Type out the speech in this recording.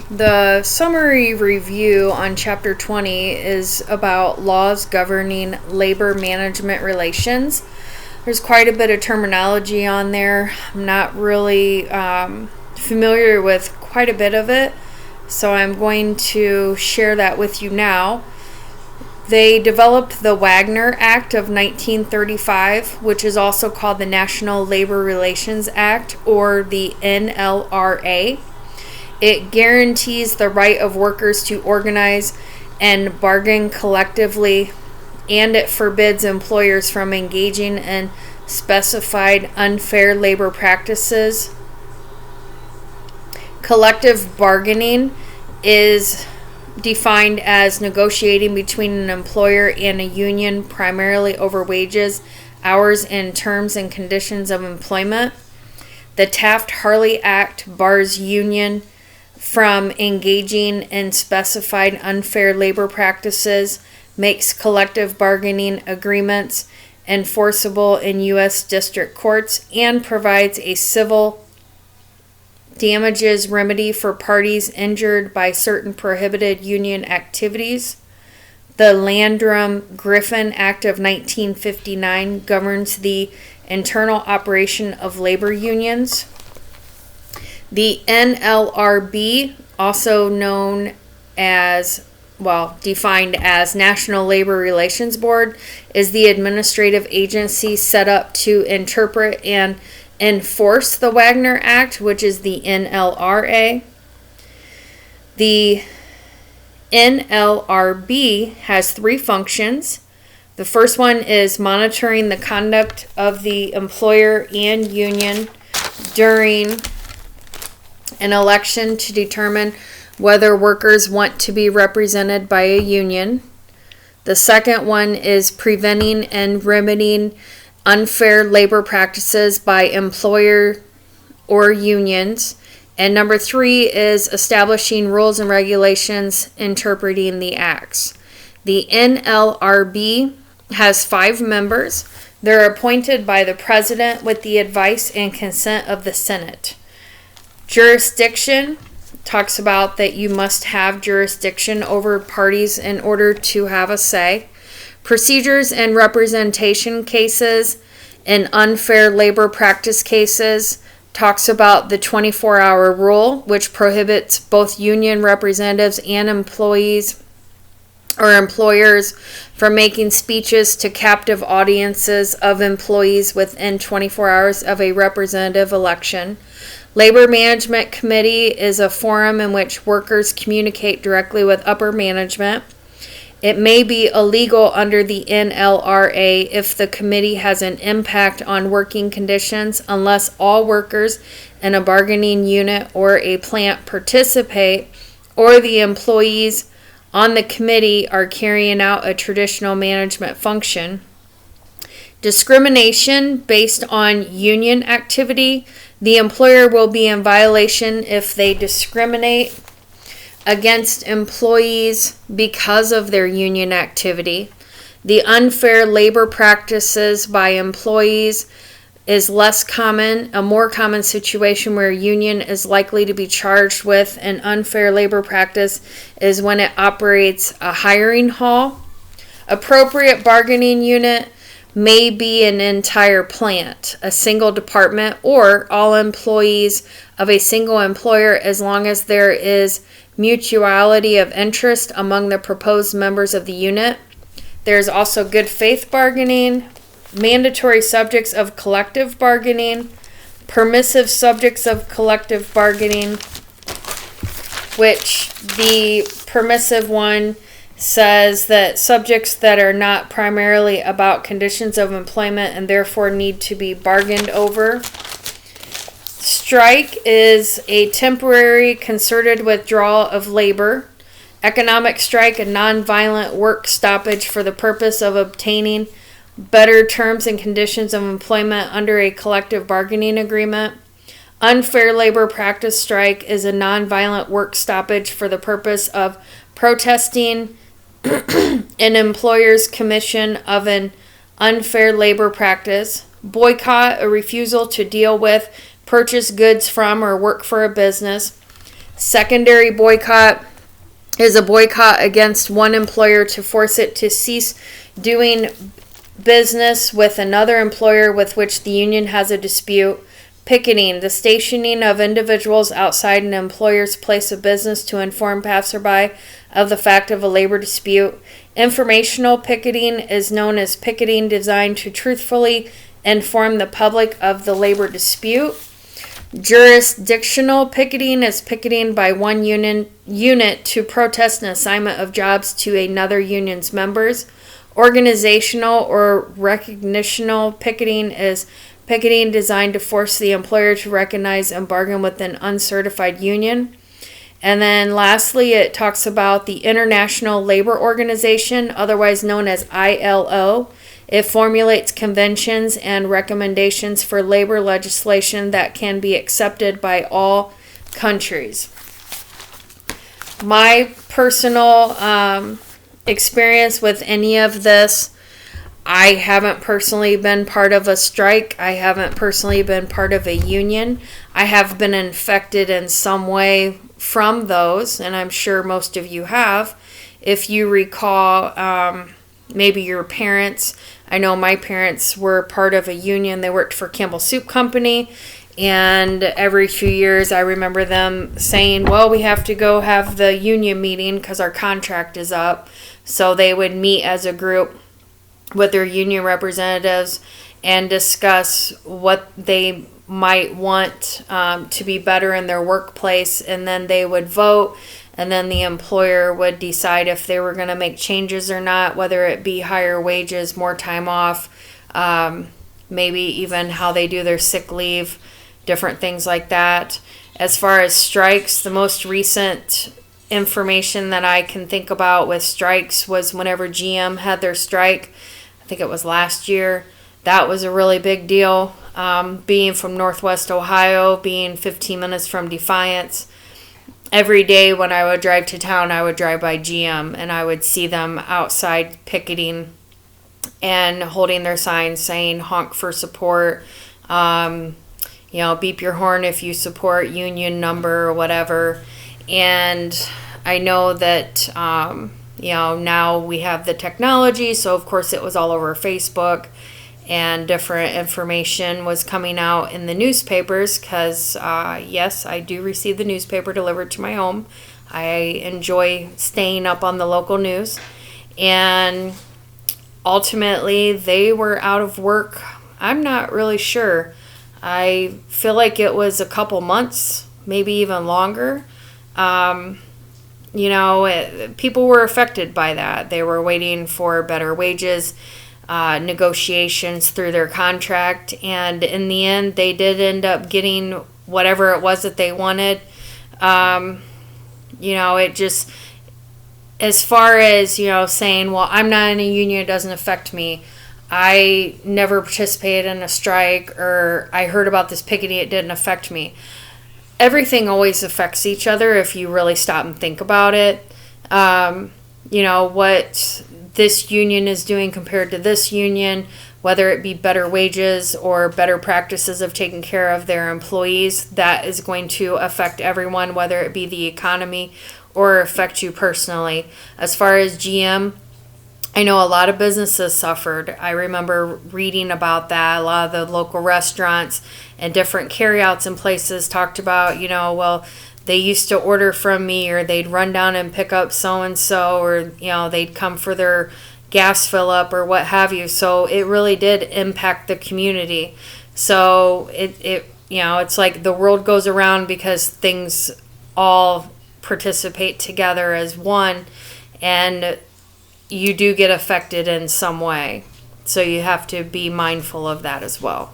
The summary review on Chapter 20 is about laws governing labor management relations. There's quite a bit of terminology on there. I'm not really familiar with quite a bit of it, so I'm going to share that with you now. They developed the Wagner Act of 1935, which is also called the National Labor Relations Act, or the NLRA. It guarantees the right of workers to organize and bargain collectively, and it forbids employers from engaging in specified unfair labor practices. Collective bargaining is defined as negotiating between an employer and a union primarily over wages, hours, and terms and conditions of employment. The Taft-Hartley Act bars union from engaging in specified unfair labor practices, makes collective bargaining agreements enforceable in U.S. district courts, and provides a civil damages remedy for parties injured by certain prohibited union activities. The Landrum-Griffin Act of 1959 governs the internal operation of labor unions. The NLRB, also known as, defined as National Labor Relations Board, is the administrative agency set up to interpret and enforce the Wagner Act, which is the NLRA. The NLRB has three functions. The first one is monitoring the conduct of the employer and union during an election to determine whether workers want to be represented by a union. The second one is preventing and remedying unfair labor practices by employer or unions. And number three is establishing rules and regulations interpreting the acts. The NLRB has 5 members. They're appointed by the president with the advice and consent of the Senate. Jurisdiction talks about that you must have jurisdiction over parties in order to have a say. Procedures and representation cases and unfair labor practice cases talks about the 24-hour rule, which prohibits both union representatives and employees or employers from making speeches to captive audiences of employees within 24 hours of a representative election. Labor Management Committee is a forum in which workers communicate directly with upper management. It may be illegal under the NLRA if the committee has an impact on working conditions unless all workers in a bargaining unit or a plant participate or the employees on the committee are carrying out a traditional management function. Discrimination based on union activity. The employer will be in violation if they discriminate against employees because of their union activity. The unfair labor practices by employees is less common. A more common situation where a union is likely to be charged with an unfair labor practice is when it operates a hiring hall. Appropriate bargaining unit may be an entire plant, a single department, or all employees of a single employer as long as there is mutuality of interest among the proposed members of the unit. There's also good faith bargaining, mandatory subjects of collective bargaining, permissive subjects of collective bargaining, which the permissive one says that subjects that are not primarily about conditions of employment and therefore need to be bargained over. Strike is a temporary concerted withdrawal of labor. Economic strike, a nonviolent work stoppage for the purpose of obtaining better terms and conditions of employment under a collective bargaining agreement. Unfair labor practice strike is a nonviolent work stoppage for the purpose of protesting an employer's commission of an unfair labor practice. Boycott, a refusal to deal with, purchase goods from, or work for a business. Secondary boycott is a boycott against one employer to force it to cease doing business with another employer with which the union has a dispute. Picketing, the stationing of individuals outside an employer's place of business to inform passerby of the fact of a labor dispute. Informational picketing is known as picketing designed to truthfully inform the public of the labor dispute. Jurisdictional picketing is picketing by one unit to protest an assignment of jobs to another union's members. Organizational or recognitional picketing is picketing designed to force the employer to recognize and bargain with an uncertified union. And then lastly, it talks about the International Labor Organization, otherwise known as ILO. It formulates conventions and recommendations for labor legislation that can be accepted by all countries. My personal experience with any of this, I haven't personally been part of a strike. I haven't personally been part of a union. I have been infected in some way from those, and I'm sure most of you have. If you recall, maybe your parents, I know my parents were part of a union. They worked for Campbell Soup Company, and every few years I remember them saying, well, we have to go have the union meeting because our contract is up. So they would meet as a group with their union representatives and discuss what they might want to be better in their workplace, and then they would vote, and then the employer would decide if they were going to make changes or not, whether it be higher wages, more time off, maybe even how they do their sick leave, different things like that. As far as strikes, the most recent information that I can think about with strikes was whenever GM had their strike. I think it was last year. That was a really big deal. Being from Northwest Ohio, being 15 minutes from Defiance, every day when I would drive to town, I would drive by GM and I would see them outside picketing and holding their signs saying honk for support, beep your horn if you support union number or whatever. And I know that now we have the technology, so of course it was all over Facebook, and different information was coming out in the newspapers because, yes, I do receive the newspaper delivered to my home. I enjoy staying up on the local news. And ultimately, they were out of work. I'm not really sure. I feel like it was a couple months, maybe even longer. People were affected by that. They were waiting for better wages, negotiations through their contract, and in the end, they did end up getting whatever it was that they wanted. It just, as far as, saying, well, I'm not in a union, it doesn't affect me. I never participated in a strike, or I heard about this picketing, it didn't affect me. Everything always affects each other if you really stop and think about it. What this union is doing compared to this union, whether it be better wages or better practices of taking care of their employees, that is going to affect everyone, whether it be the economy or affect you personally. As far as GM, I know a lot of businesses suffered. I remember reading about that. A lot of the local restaurants and different carryouts and places talked about, well, they used to order from me, or they'd run down and pick up so-and-so, or, they'd come for their gas fill up or what have you. So it really did impact the community. So it's like the world goes around because things all participate together as one, and you do get affected in some way. So you have to be mindful of that as well.